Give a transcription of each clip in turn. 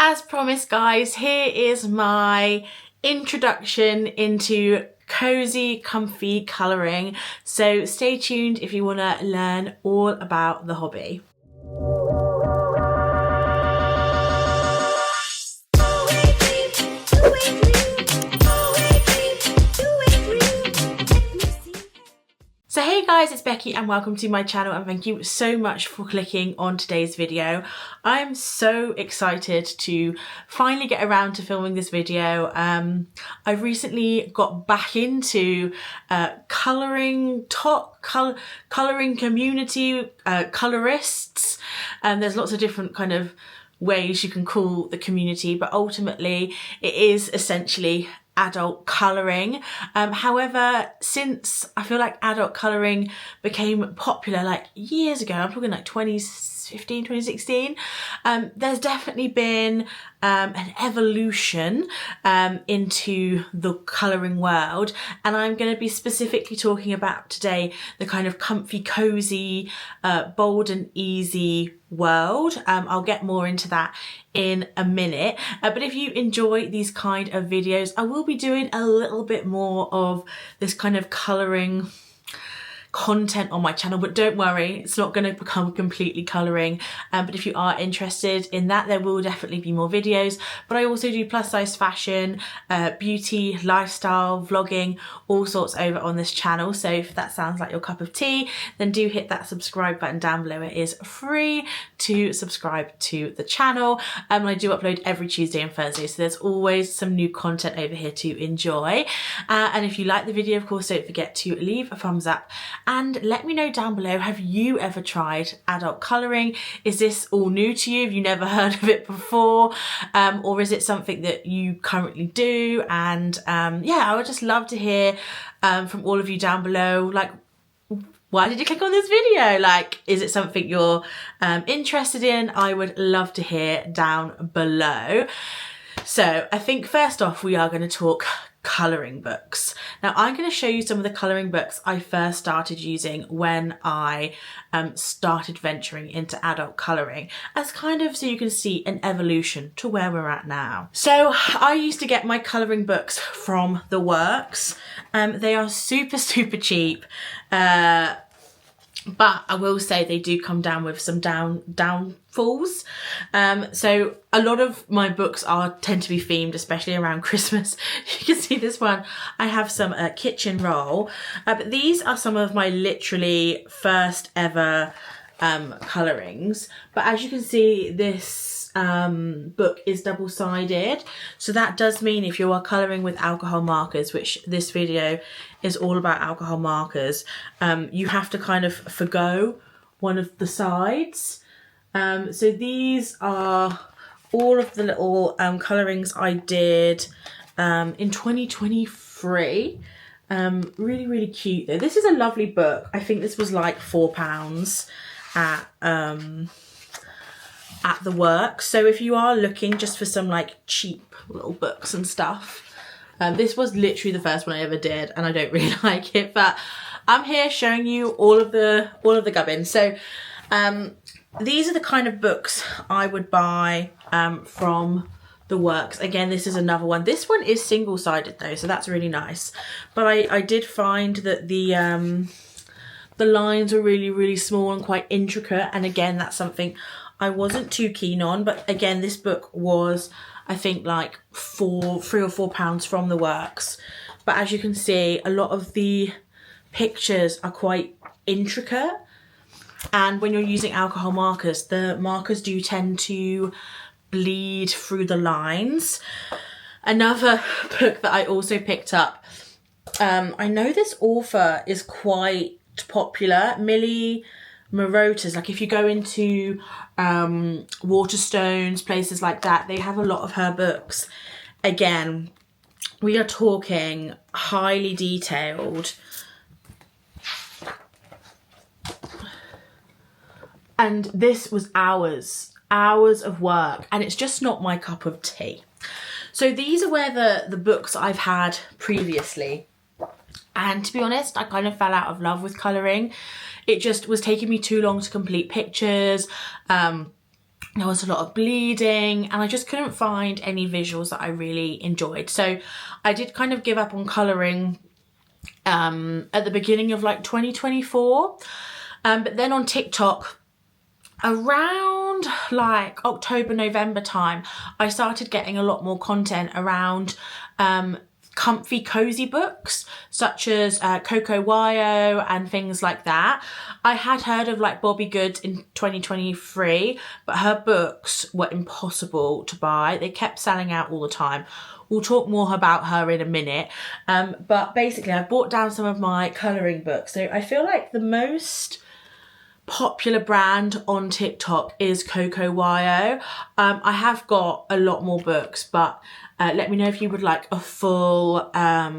As promised, guys, here is my introduction into cozy, comfy colouring. So stay tuned if you want to learn all about the hobby. So hey guys, it's Becky and welcome to my channel, and thank you so much for clicking on today's video. I'm so excited to finally get around to filming this video. I've recently got back into colouring community, colourists, and there's lots of different kind of ways you can call the community, but ultimately it is essentially adult colouring. However, since I feel like adult colouring became popular like years ago, I'm talking like 2015, 2016, there's definitely been an evolution into the colouring world, and I'm going to be specifically talking about today the kind of comfy, cozy, bold and easy world. I'll get more into that in a minute, but if you enjoy these kind of videos, I will be doing a little bit more of this kind of colouring content on my channel, but don't worry, it's not going to become completely colouring, but if you are interested in that, there will definitely be more videos. But I also do plus size fashion, beauty, lifestyle, vlogging, all sorts over on this channel. So if that sounds like your cup of tea, then do hit that subscribe button down below. It is free to subscribe to the channel, and I do upload every Tuesday and Thursday, so there's always some new content over here to enjoy. And if you like the video, of course, don't forget to leave a thumbs up and let me know down below, have you ever tried adult colouring? Is this all new to you? Have you never heard of it before? Or is it something that you currently do? And yeah, I would just love to hear from all of you down below, like, why did you click on this video? Like, is it something you're interested in? I would love to hear down below. So I think first off, we are going to talk colouring books. Now I'm going to show you some of the colouring books I first started using when I started venturing into adult colouring, as kind of so you can see an evolution to where we're at now. So I used to get my colouring books from The Works. They are super cheap, but I will say they do come down with some downfalls. So a lot of my books tend to be themed, especially around Christmas. You can see this one. I have some Kitch and roll, but these are some of my literally first ever colourings. But as you can see, this book is double-sided, so that does mean if you are colouring with alcohol markers, which this video is all about alcohol markers, you have to kind of forgo one of the sides. So these are all of the little colourings I did in 2023. Really cute though. This is a lovely book. I think this was like £4 at The Works. So if you are looking just for some like cheap little books and stuff, this was literally the first one I ever did, and I don't really like it, but I'm here showing you all of the gubbins. So these are the kind of books I would buy from The Works. Again, this is another one. This one is single-sided though, so that's really nice. But I did find that the lines were really small and quite intricate, and again, that's something I wasn't too keen on. But again, this book was, I think, like £3 or £4 from The Works. But as you can see, a lot of the pictures are quite intricate, and when you're using alcohol markers, the markers do tend to bleed through the lines. Another book that I also picked up, I know this author is quite popular, Millie Marotas. Like if you go into Waterstones, places like that, they have a lot of her books. Again, we are talking highly detailed, and this was hours of work, and it's just not my cup of tea. So these are where the books I've had previously, and to be honest, I kind of fell out of love with colouring. It just was taking me too long to complete pictures. There was a lot of bleeding and I just couldn't find any visuals that I really enjoyed. So I did kind of give up on colouring at the beginning of like 2024. But then on TikTok, around like October, November time, I started getting a lot more content around comfy, cozy books such as Coco Wo and things like that. I had heard of like Bobby Goods in 2023, but her books were impossible to buy. They kept selling out all the time. We'll talk more about her in a minute. But basically I bought down some of my colouring books. So I feel like the most popular brand on TikTok is Coco Wo. I have got a lot more books, but let me know if you would like a full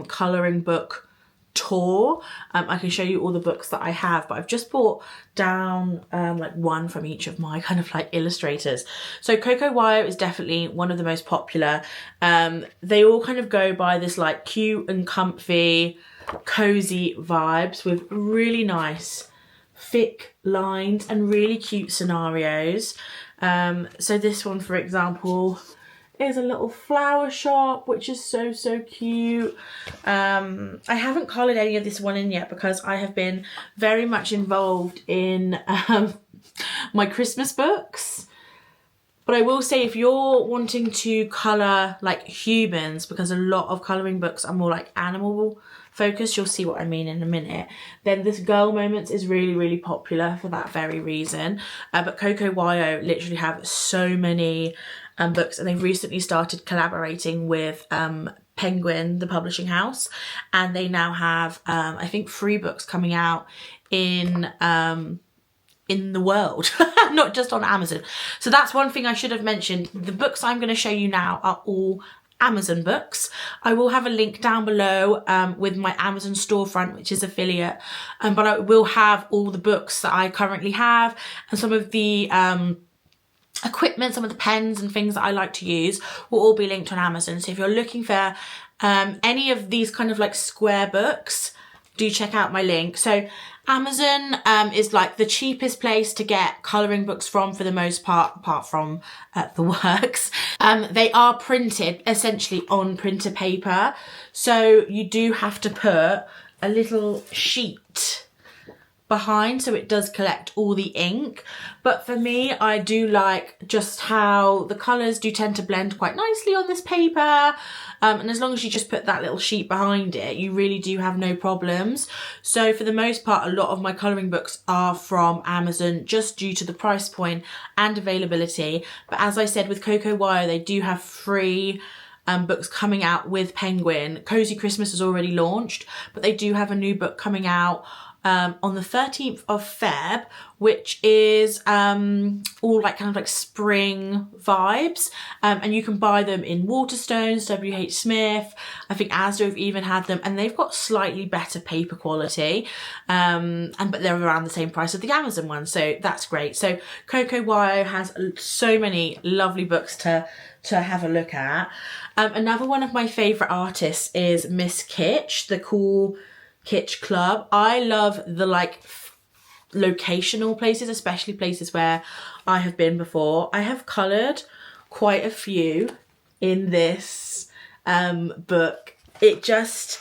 colouring book tour. I can show you all the books that I have, but I've just bought down like one from each of my kind of like illustrators. So Coco Wo is definitely one of the most popular. They all kind of go by this like cute and comfy, cozy vibes with really nice thick lines and really cute scenarios. So this one, for example, is a little flower shop, which is so cute. I haven't coloured any of this one in yet because I have been very much involved in my Christmas books. But I will say, if you're wanting to colour like humans, because a lot of colouring books are more like animal focused, you'll see what I mean in a minute, then this Girl Moments is really popular for that very reason. But Coco Wo literally have so many books, and they've recently started collaborating with Penguin, the publishing house, and they now have I think 3 books coming out in the world, not just on Amazon. So that's one thing I should have mentioned. The books I'm going to show you now are all Amazon books. I will have a link down below with my Amazon storefront, which is affiliate, but I will have all the books that I currently have and some of the equipment, some of the pens and things that I like to use will all be linked on Amazon. So if you're looking for any of these kind of like square books, do check out my link. So Amazon is like the cheapest place to get colouring books from for the most part, apart from the works. They are printed essentially on printer paper. So you do have to put a little sheet behind so it does collect all the ink. But for me, I do like just how the colours do tend to blend quite nicely on this paper. And as long as you just put that little sheet behind it, you really do have no problems. So for the most part, a lot of my colouring books are from Amazon just due to the price point and availability. But as I said, with Coco Wo, they do have 3 books coming out with Penguin. Cozy Christmas has already launched, but they do have a new book coming out on the 13th of Feb, which is all like kind of like spring vibes, and you can buy them in Waterstones, WH Smith, I think Asda have even had them, and they've got slightly better paper quality, but they're around the same price as the Amazon one, so that's great. So Coco Wo has so many lovely books to have a look at. Another one of my favourite artists is Miss Kitch, the Cool Kitch Club. I love the like locational places, especially places where I have been before. I have coloured quite a few in this book. It just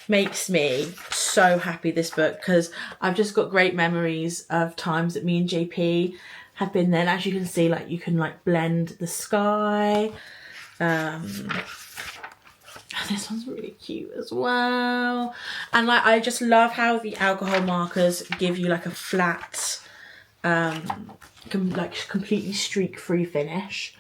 makes me so happy, this book, because I've just got great memories of times that me and JP have been there. And as you can see, like you can like blend the sky. This one's really cute as well, and like I just love how the alcohol markers give you like a flat like completely streak free finish.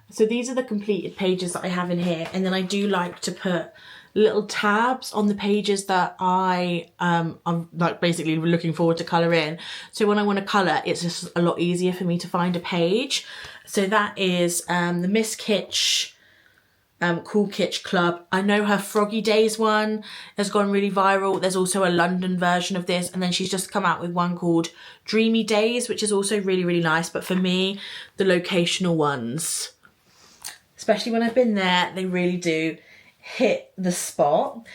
So these are the completed pages that I have in here, and then I do like to put little tabs on the pages that I'm like basically looking forward to colour in. So when I want to colour, it's just a lot easier for me to find a page. So that is the Miss Kitch Cool Kitch Club. I know her Froggy Days one has gone really viral. There's also a London version of this, and then she's just come out with one called Dreamy Days, which is also really nice. But for me, the locational ones, especially when I've been there, they really do hit the spot.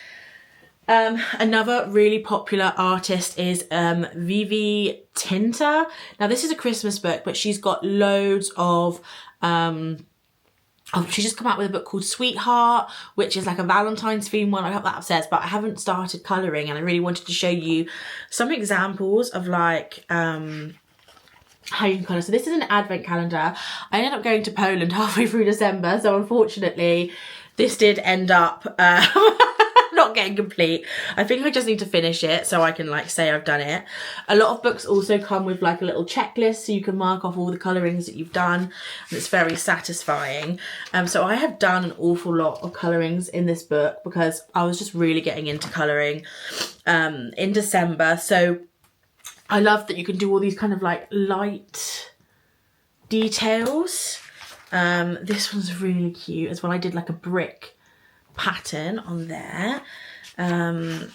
Another really popular artist is Viv Tinter. Now this is a Christmas book, but she's got loads of she's just come out with a book called Sweetheart, which is like a Valentine's theme one. I got that upstairs, but I haven't started colouring, and I really wanted to show you some examples of like how you can colour. So this is an advent calendar. I ended up going to Poland halfway through December, so unfortunately this did end up not getting complete. I think I just need to finish it so I can like say I've done it. A lot of books also come with like a little checklist so you can mark off all the colourings that you've done, and it's very satisfying. So I have done an awful lot of colourings in this book because I was just really getting into colouring in December. So I love that you can do all these kind of like light details. This one's really cute as well. I did like a brick pattern on there. Then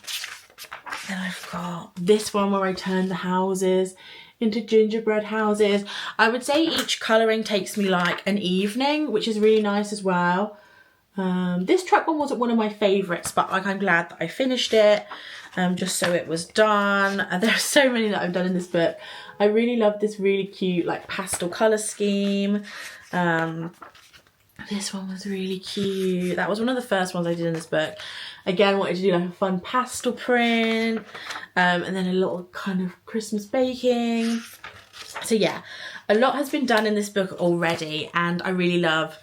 I've got this one where I turned the houses into gingerbread houses. I would say each colouring takes me like an evening, which is really nice as well. This truck one wasn't one of my favourites, but like I'm glad that I finished it, just so it was done. And there are so many that I've done in this book. I really love this really cute like pastel colour scheme. This one was really cute. That was one of the first ones I did in this book. Again, wanted to do like a fun pastel print, and then a little kind of Christmas baking. So yeah, a lot has been done in this book already, and I really love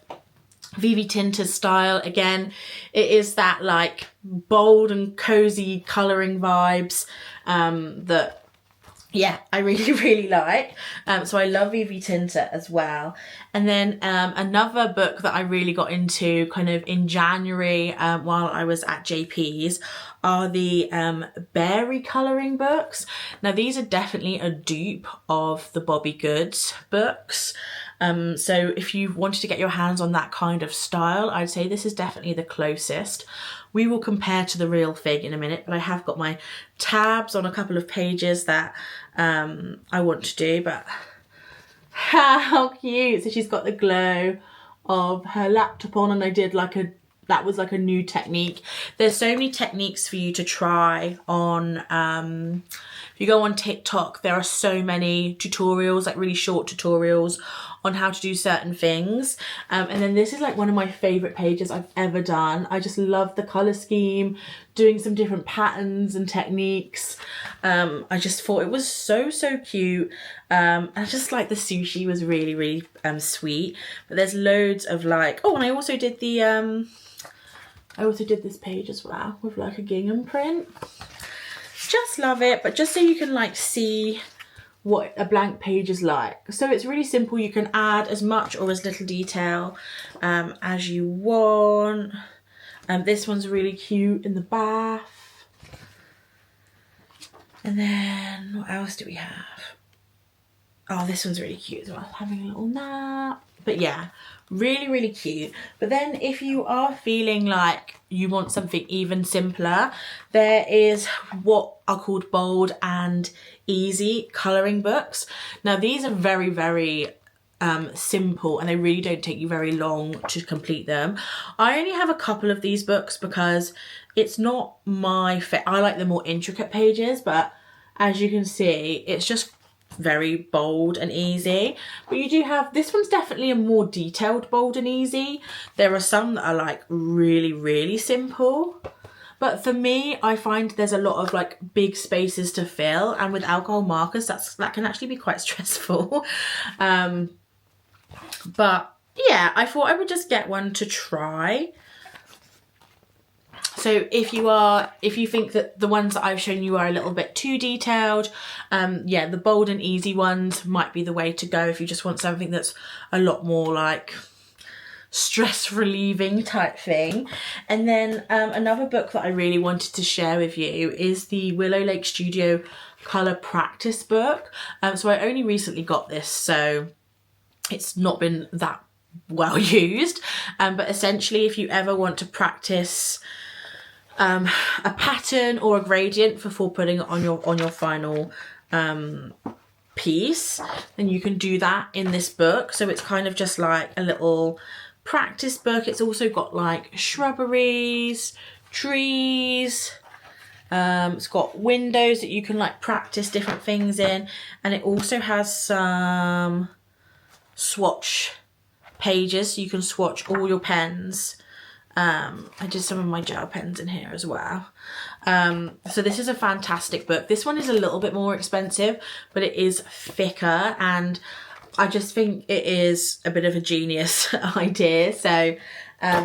Viv Tinter's style. Again, it is that like bold and cozy colouring vibes that, yeah, I really, really like. So I love Viv Tinter as well. And then another book that I really got into kind of in January while I was at JP's are the berry colouring books. Now these are definitely a dupe of the Bobby Goods books. So if you wanted to get your hands on that kind of style, I'd say this is definitely the closest. We will compare to the real thing in a minute, but I have got my tabs on a couple of pages that I want to do, but how cute. So she's got the glow of her laptop on, and I did like that was like a new technique. There's so many techniques for you to try on, if you go on TikTok, there are so many tutorials, like really short tutorials on how to do certain things. And then this is like one of my favourite pages I've ever done. I just love the colour scheme, doing some different patterns and techniques. I just thought it was so, so cute. I just like the sushi was really, really sweet. But there's loads of like, oh, and I also did the, I also did this page as well with like a gingham print. Just love it, but just so you can like see what a blank page is like. So it's really simple. You can add as much or as little detail as you want. This one's really cute in the bath. And then what else do we have? Oh, this one's really cute as well, having a little nap. But yeah, really, really cute. But then if you are feeling like you want something even simpler, there is what are called bold and easy colouring books. Now these are very, very simple, and they really don't take you very long to complete them. I only have a couple of these books because it's not my I like the more intricate pages, but as you can see, it's just very bold and easy. But you do have, this one's definitely a more detailed bold and easy. There are some that are like really, really simple. But for me, I find there's a lot of like big spaces to fill, and with alcohol markers, that can actually be quite stressful. But yeah, I thought I would just get one to try. So if you think that the ones that I've shown you are a little bit too detailed, yeah, the bold and easy ones might be the way to go if you just want something that's a lot more like stress relieving type thing. And then another book that I really wanted to share with you is the Willow Lake Studio colour practice book. So I only recently got this, so it's not been that well used, but essentially if you ever want to practice a pattern or a gradient before putting it on your final piece, then you can do that in this book. So it's kind of just like a little practice book. It's also got like shrubberies, trees, It's got windows that you can like practice different things in, and it also has some swatch pages so you can swatch all your pens. I did some of my gel pens in here as well. So this is a fantastic book. This one is a little bit more expensive, but it is thicker, and I just think it is a bit of a genius idea. So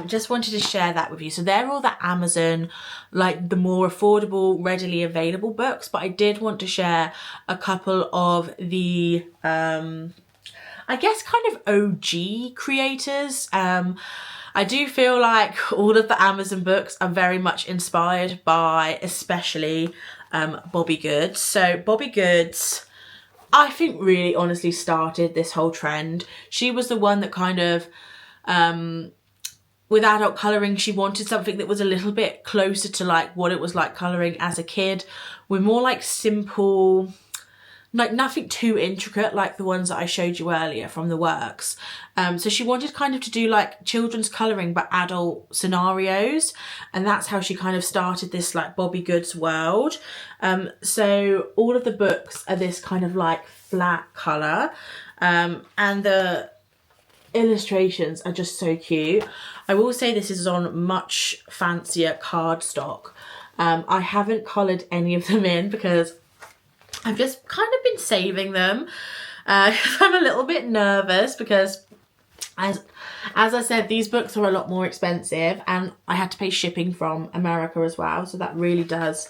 just wanted to share that with you. So they're all the Amazon, like the more affordable, readily available books, but I did want to share a couple of the, I guess kind of OG creators. I do feel like all of the Amazon books are very much inspired by especially Bobby Goods. So Bobby Goods, I think really honestly started this whole trend. She was the one that kind of, with adult colouring, she wanted something that was a little bit closer to like what it was like colouring as a kid, with more like simple, like nothing too intricate like the ones that I showed you earlier from the works. So she wanted kind of to do like children's colouring but adult scenarios, and that's how she kind of started this like Bobby Goods world. So all of the books are this kind of like flat colour, and the illustrations are just so cute. I will say this is on much fancier cardstock. I haven't coloured any of them in because I've just kind of been saving them. I'm a little bit nervous because as I said, these books are a lot more expensive, and I had to pay shipping from America as well. So that really does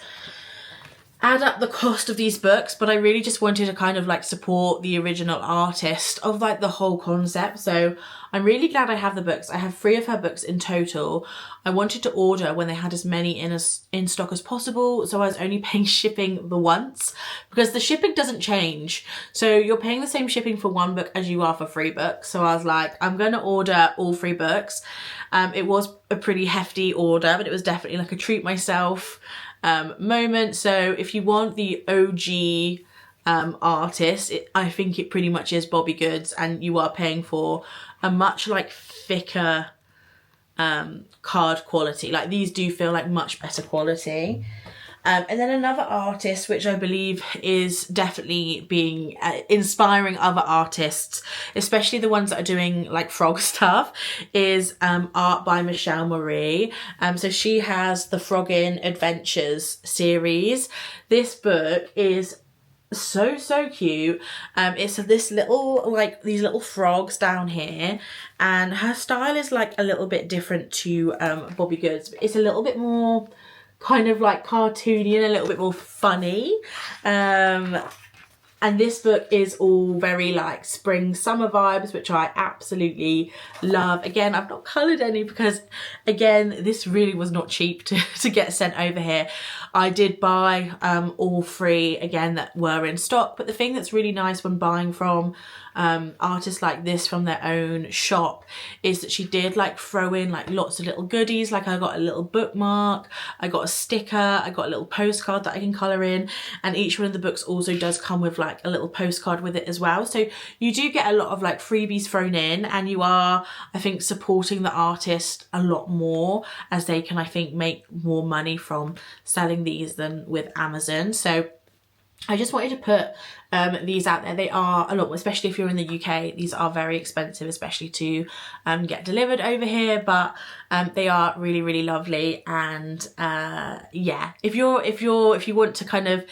add up the cost of these books, but I really just wanted to kind of like support the original artist of like the whole concept. So I'm really glad I have the books. I have 3 of her books in total. I wanted to order when they had as many in stock as possible, so I was only paying shipping the once, because the shipping doesn't change. So you're paying the same shipping for one book as you are for 3 books. So I was like, I'm going to order all 3 books. It was a pretty hefty order, but it was definitely like a treat myself moment. So if you want the OG artist, I think it pretty much is Bobby Goods, and you are paying for a much like thicker card quality. Like these do feel like much better quality. And then another artist, which I believe is definitely being inspiring other artists, especially the ones that are doing like frog stuff, is art by Michelle Marie. So she has the Froggin Adventures series. This book is so cute. It's this little, like these little frogs down here, and her style is like a little bit different to Bobby Goods. It's a little bit more kind of like cartoony and a little bit more funny. And this book is all very like spring summer vibes, which I absolutely love. Again, I've not coloured any because again, this really was not cheap to get sent over here. I did buy all 3 again that were in stock, but the thing that's really nice when buying from artists like this from their own shop is that she did like throw in like lots of little goodies. Like I got a little bookmark, I got a sticker, I got a little postcard that I can colour in, and each one of the books also does come with like a little postcard with it as well. So you do get a lot of like freebies thrown in, and you are, I think, supporting the artist a lot more, as they can, I think, make more money from selling these than with Amazon. So I just wanted to put these out there. They are a lot, especially if you're in the UK, these are very expensive, especially to get delivered over here, but they are really lovely. And yeah, if you want to kind of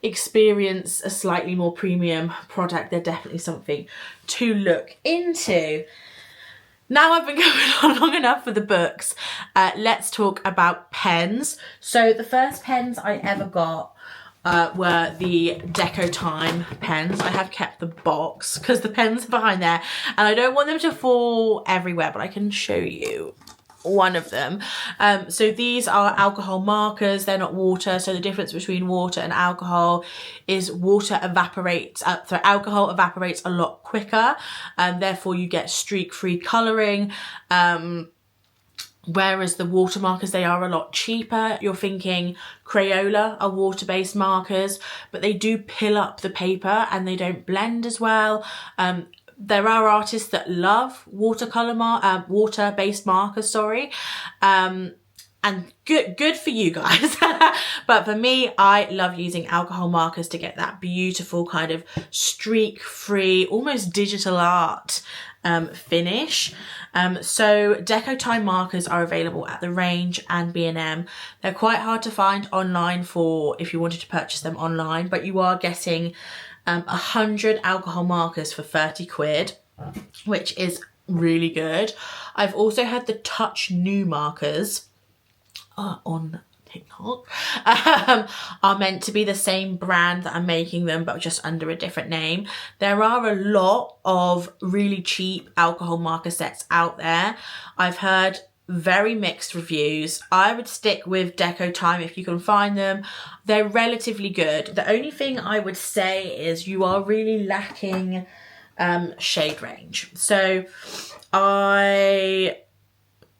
experience a slightly more premium product, they're definitely something to look into. Now I've been going on long enough for the books. Let's talk about pens. So the first pens I ever got were the Deco Time pens. I have kept the box because the pens are behind there and I don't want them to fall everywhere, but I can show you one of them. So these are alcohol markers. They're not water. So the difference between water and alcohol is water evaporates, so alcohol evaporates a lot quicker, and therefore you get streak-free colouring. Whereas the water markers, they are a lot cheaper. You're thinking Crayola are water-based markers, but they do pill up the paper and they don't blend as well. There are artists that love water-based markers, and good for you guys. But for me, I love using alcohol markers to get that beautiful kind of streak-free, almost digital art finish. So Deco Time markers are available at The Range and B&M. They're quite hard to find online for if you wanted to purchase them online, but you are getting 100 alcohol markers for 30 quid, which is really good. I've also had the Touch New markers on TikTok are meant to be the same brand that I'm making them, but just under a different name. There are a lot of really cheap alcohol marker sets out there. I've heard very mixed reviews. I would stick with Deco Time if you can find them. They're relatively good. The only thing I would say is you are really lacking shade range. So I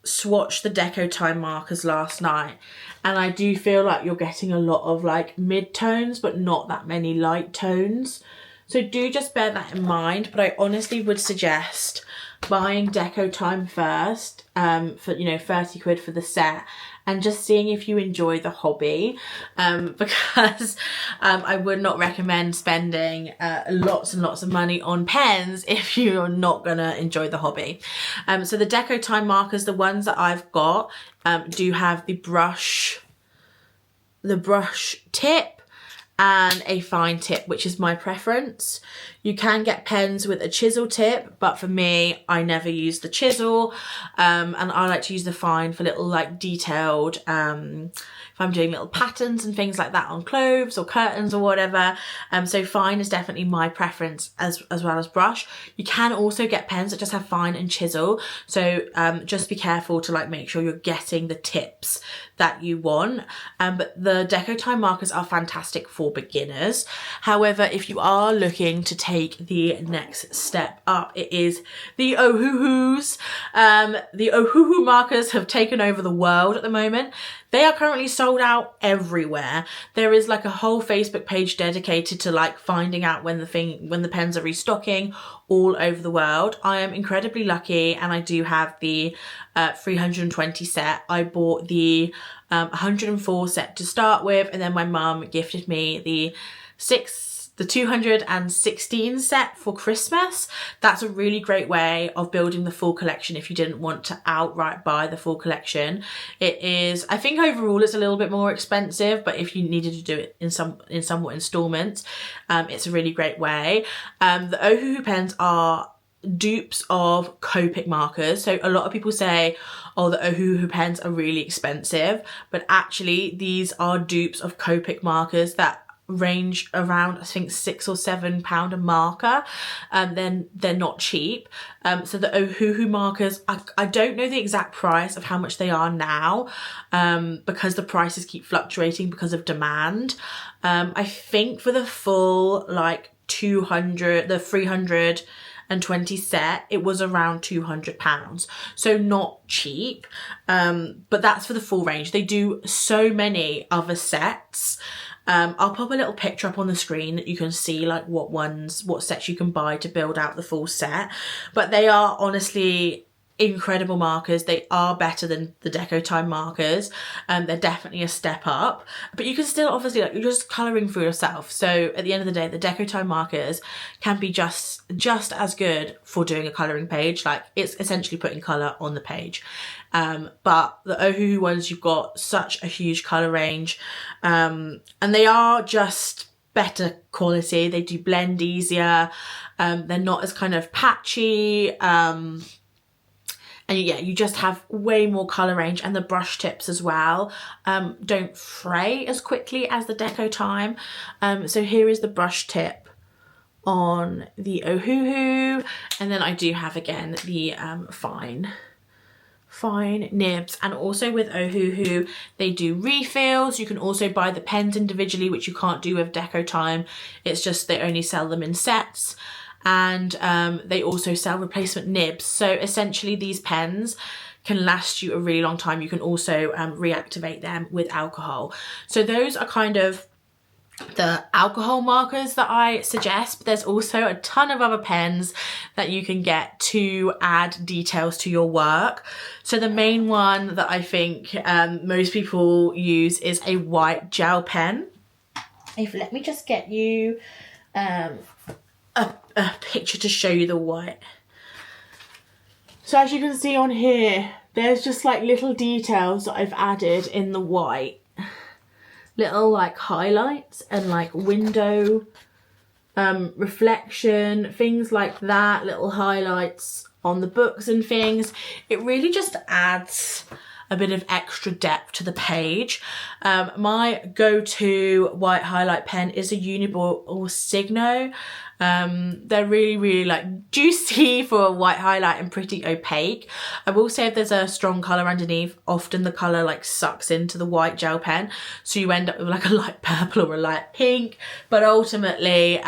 swatched the Deco Time markers last night, and I do feel like you're getting a lot of like mid-tones but not that many light tones, so do just bear that in mind. But I honestly would suggest buying Deco Time first for, you know, 30 quid for the set, and just seeing if you enjoy the hobby, because I would not recommend spending lots and lots of money on pens if you're not gonna enjoy the hobby. So the Deco Time markers, the ones that I've got, do have the brush tip and a fine tip, which is my preference. You can get pens with a chisel tip, but for me, I never use the chisel, and I like to use the fine for little like detailed, if I'm doing little patterns and things like that on clothes or curtains or whatever. So fine is definitely my preference as well as brush. You can also get pens that just have fine and chisel, so just be careful to like make sure you're getting the tips that you want. But the Deco Time markers are fantastic for beginners. However, if you are looking to take the next step up, it is the Ohuhus. The Ohuhu markers have taken over the world at the moment. They are currently sold out everywhere. There is like a whole Facebook page dedicated to like finding out when the pens are restocking all over the world. I am incredibly lucky, and I do have the 320 set. I bought the 104 set to start with, and then my mum gifted me the 216 set for Christmas. That's a really great way of building the full collection if you didn't want to outright buy the full collection. It is, I think overall it's a little bit more expensive, but if you needed to do it in somewhat installments, it's a really great way. The Ohuhu pens are dupes of Copic markers. So a lot of people say, oh, the Ohuhu pens are really expensive, but actually these are dupes of Copic markers that range around, I think, £6 or £7 a marker. Then they're not cheap. So the Ohuhu markers, I don't know the exact price of how much they are now, because the prices keep fluctuating because of demand. I think for the full like 320 set, it was around £200, so not cheap, but that's for the full range. They do so many other sets. I'll pop a little picture up on the screen that you can see like what sets you can buy to build out the full set, but they are honestly incredible markers. They are better than the Deco Time markers. They're definitely a step up, but you can still obviously, like, you're just colouring for yourself. So at the end of the day, the Deco Time markers can be just as good for doing a colouring page. Like, it's essentially putting colour on the page. But the Ohuhu ones, you've got such a huge colour range, and they are just better quality. They do blend easier. They're not as kind of patchy. And yeah, you just have way more colour range, and the brush tips as well don't fray as quickly as the Deco Time. So here is the brush tip on the Ohuhu, and then I do have again the fine nibs. And also with Ohuhu, they do refills. You can also buy the pens individually, which you can't do with Deco Time. It's just they only sell them in sets. And they also sell replacement nibs. So essentially these pens can last you a really long time. You can also reactivate them with alcohol. So those are kind of the alcohol markers that I suggest, but there's also a ton of other pens that you can get to add details to your work. So the main one that I think most people use is a white gel pen. Let me just get you a picture to show you the white. So as you can see on here, there's just like little details that I've added in the white. Little like highlights and like window reflection, things like that, little highlights on the books and things. It really just adds a bit of extra depth to the page. My go-to white highlight pen is a Uniball Signo. They're really like juicy for a white highlight and pretty opaque. I will say if there's a strong colour underneath, often the colour like sucks into the white gel pen, so you end up with like a light purple or a light pink. But ultimately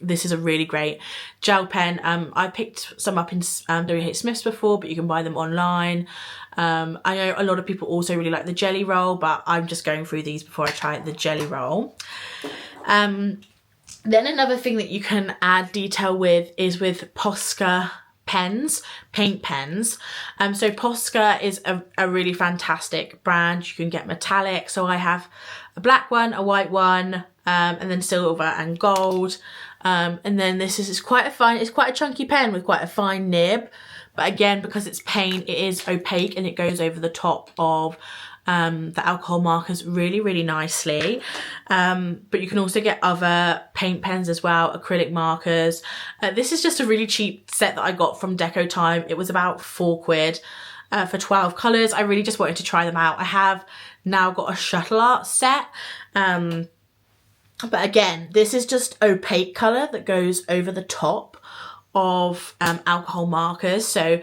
this is a really great gel pen. I picked some up in WH Smith's before, but you can buy them online. I know a lot of people also really like the jelly roll, but I'm just going through these before I try the jelly roll. Then another thing that you can add detail with is with Posca pens, paint pens. So Posca is a really fantastic brand. You can get metallic. So I have a black one, a white one, and then silver and gold. And then this is quite a chunky pen with quite a fine nib. But again, because it's paint, it is opaque and it goes over the top of the alcohol markers really nicely. But you can also get other paint pens as well, acrylic markers. This is just a really cheap set that I got from Deco Time. It was about £4 for 12 colours. I really just wanted to try them out. I have now got a shuttle art set. But again, this is just opaque colour that goes over the top of alcohol markers. So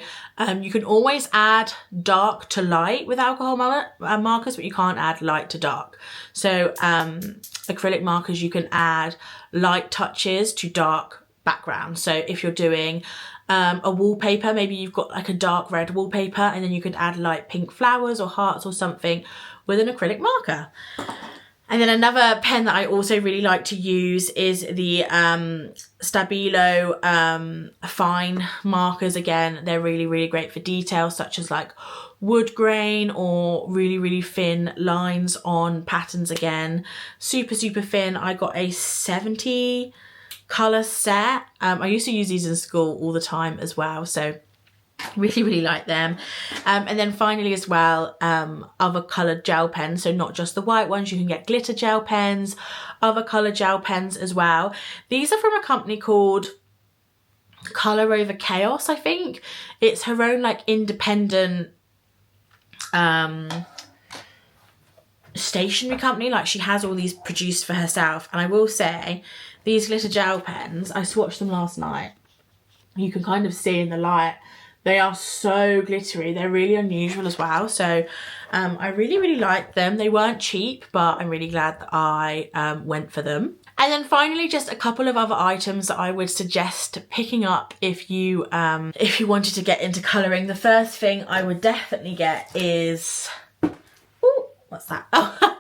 you can always add dark to light with alcohol markers, but you can't add light to dark. So acrylic markers, you can add light touches to dark background. So if you're doing a wallpaper, maybe you've got like a dark red wallpaper, and then you could add light pink flowers or hearts or something with an acrylic marker. And then another pen that I also really like to use is the Stabilo fine markers. Again, they're really great for details such as like wood grain or really thin lines on patterns. Again, super thin. I got a 70 colour set. I used to use these in school all the time as well, so really like them. And then finally as well, other coloured gel pens, so not just the white ones. You can get glitter gel pens, other coloured gel pens as well. These are from a company called Colour Over Chaos, I think. It's her own like independent stationery company. Like, she has all these produced for herself. And I will say, these glitter gel pens, I swatched them last night. You can kind of see in the light, they are so glittery. They're really unusual as well. So I really like them. They weren't cheap, but I'm really glad that I went for them. And then finally, just a couple of other items that I would suggest picking up if you wanted to get into colouring. The first thing I would definitely get is, ooh, what's that? Oh.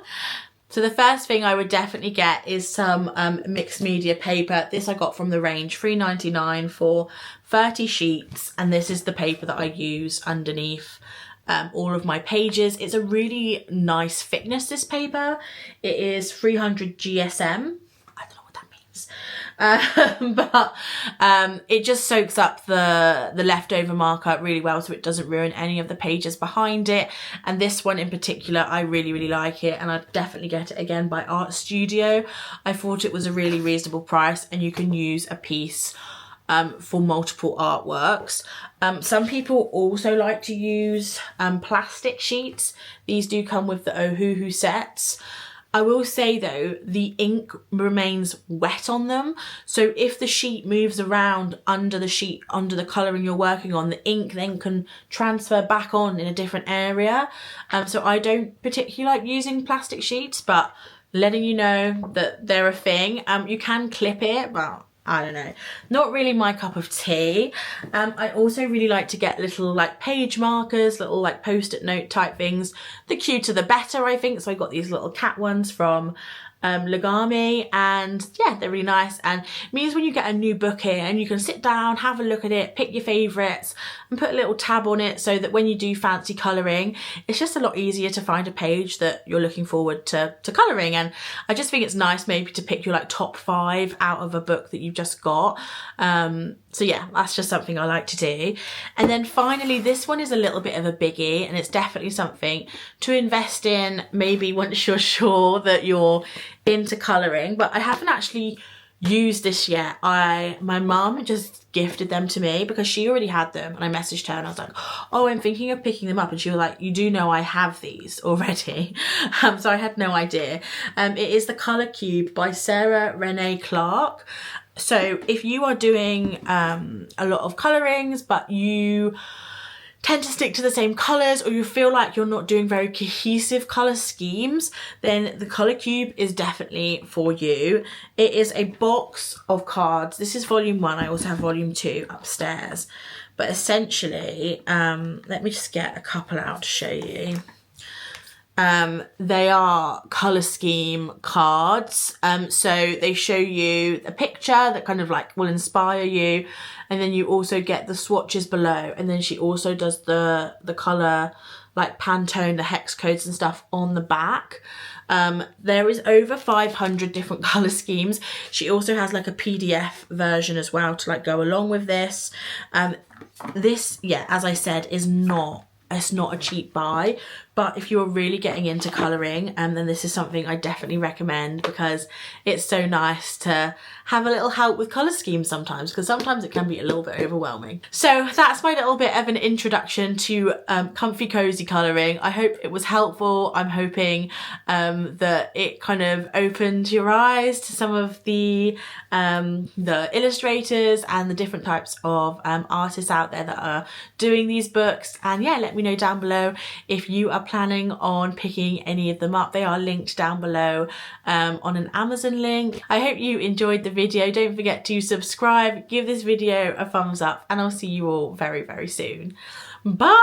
So the first thing I would definitely get is some mixed media paper. This I got from the range, £3.99 for 30 sheets. And this is the paper that I use underneath all of my pages. It's a really nice thickness, this paper. It is 300 GSM. I don't know what that means. But it just soaks up the leftover marker really well, so it doesn't ruin any of the pages behind it. And this one in particular, I really like it, and I'd definitely get it again by Art Studio. I thought it was a really reasonable price, and you can use a piece for multiple artworks. Some people also like to use plastic sheets. These do come with the Ohuhu sets. I will say though, the ink remains wet on them. So if the sheet moves around under the sheet, under the colouring you're working on, the ink then can transfer back on in a different area. So I don't particularly like using plastic sheets, but letting you know that they're a thing. You can clip it, but I don't know, not really my cup of tea. I also really like to get little like page markers, little like post-it note type things. The cuter the better, I think. So I got these little cat ones from Lagami, and yeah, they're really nice, and it means when you get a new book in, you can sit down, have a look at it, pick your favourites and put a little tab on it so that when you do fancy colouring, it's just a lot easier to find a page that you're looking forward to colouring. And I just think it's nice maybe to pick your like top 5 out of a book that you've just got. So yeah, that's just something I like to do. And then finally, this one is a little bit of a biggie, and it's definitely something to invest in maybe once you're sure that you're into colouring, but I haven't actually used this yet. My mum just gifted them to me because she already had them, and I messaged her and I was like, oh, I'm thinking of picking them up, and she was like, you do know I have these already. So I had no idea. It is the Colour Cube by Sarah Renee Clark. So if you are doing a lot of colourings but you tend to stick to the same colours, or you feel like you're not doing very cohesive colour schemes, then the Colour Cube is definitely for you. It is a box of cards. This is volume 1. I also have volume 2 upstairs. But essentially, let me just get a couple out to show you. They are colour scheme cards. So they show you a picture that kind of like will inspire you, and then you also get the swatches below, and then she also does the colour like Pantone, the hex codes and stuff on the back. There is over 500 different colour schemes. She also has like a PDF version as well to like go along with this. This, yeah, as I said, it's not a cheap buy, but if you're really getting into colouring, then this is something I definitely recommend, because it's so nice to have a little help with colour schemes sometimes, because sometimes it can be a little bit overwhelming. So that's my little bit of an introduction to comfy cozy colouring. I hope it was helpful. I'm hoping that it kind of opened your eyes to some of the illustrators and the different types of artists out there that are doing these books. And yeah, let me know down below if you are planning on picking any of them up. They are linked down below on an Amazon link. I hope you enjoyed the video. Don't forget to subscribe, give this video a thumbs up, and I'll see you all very, very soon. Bye!